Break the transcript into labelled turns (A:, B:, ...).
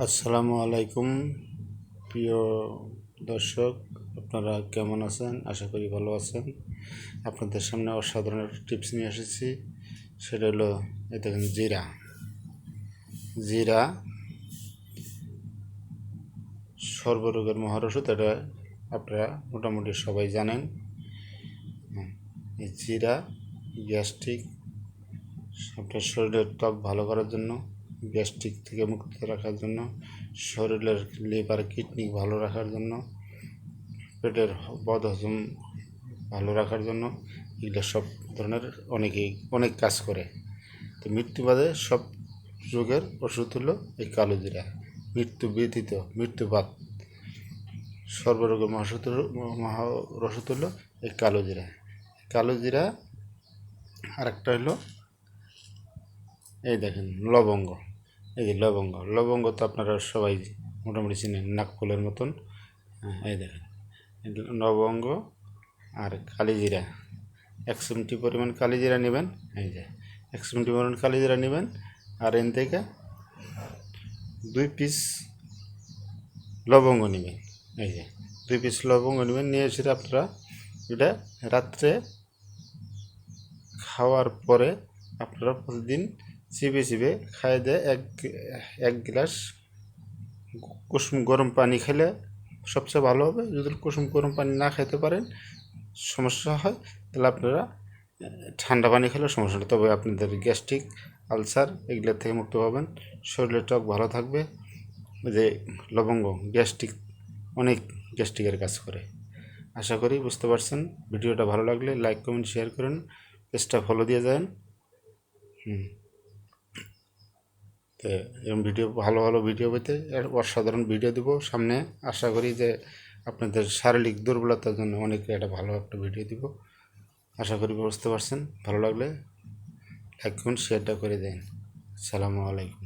A: আসসালামু আলাইকুম প্রিয় দর্শক, আপনারা কেমন আছেন? আশা করি ভালো আছেন। আপনাদের সামনে অসাধারণ একটা টিপস নিয়ে এসেছি। সেটা হলো দেখেন, জিরা জিরা সর্বরোগের মহারষদ। এটা আপনারা মোটামুটি সবাই জানেন। এই জিরা গ্যাস্ট্রিক, আপনার শরীরের ত্বক ভালো করার জন্য, গ্যাস্ট্রিক থেকে মুক্ত রাখার জন্য, শরীরের লিভার কিডনি ভালো রাখার জন্য, পেটের বদহজম ভালো রাখার জন্য, এগুলো সব ধরনের অনেক কাজ করে। তো মৃত্যু বাদে সব রোগের ওষুধ হলো এই কালো জিরা। মৃত্যু ব্যতীত, মৃত্যুবাদ সর্বরোগের মহারষদ হলো এই কালো জিরা। কালো জিরা আরেকটা হলো এই দেখেন লবঙ্গ। এই যে লবঙ্গ তো আপনারা সবাই মোটামুটি চিনেন, নাকফুলের মতন। এই দেখেন লবঙ্গ আর কালিজিরা, 1 চিমটি পরিমাণ কালিজিরা নেবেন। এই যে 1 চিমটি পরিমাণ কালিজিরা নেবেন, আর এন থেকে 2 পিস লবঙ্গ নেবেন। এই যে 2 পিস লবঙ্গ নেবেন, নিয়ে এসে আপনারা এটা রাত্রে খাওয়ার পরে আপনারা প্রতিদিন চিবিয়ে চিবিয়ে খাইয়ে দেয় এক গ্লাস কুসুম গরম পানি খেলে সবচেয়ে ভালো হবে। যদি কুসুম গরম পানি না খেতে পারেন, সমস্যা হয়, তাহলে আপনারা ঠান্ডা পানি খেলে সমস্যা নেই। তবে আপনাদের গ্যাস্ট্রিক, আলসার এগুলোর থেকে মুক্ত পাবেন, শরীরের ত্বক ভালো থাকবে। যে লবঙ্গ অনেক গ্যাস্ট্রিকের কাজ করে। আশা করি বুঝতে পারছেন। ভিডিওটা ভালো লাগলে লাইক কমেন্ট শেয়ার করেন, পেজটা ফলো দিয়ে যান। তো এরকম ভালো ভালো ভিডিও পেতে অসাধারণ ভিডিও দেবো সামনে। আশা করি যে আপনাদের শারীরিক দুর্বলতার জন্য একটা ভালো একটা ভিডিও দিব। আশা করি বুঝতে পারছেন। ভালো লাগলে লাইক করুন, শেয়ারটা করে দেন। আসসালামু আলাইকুম।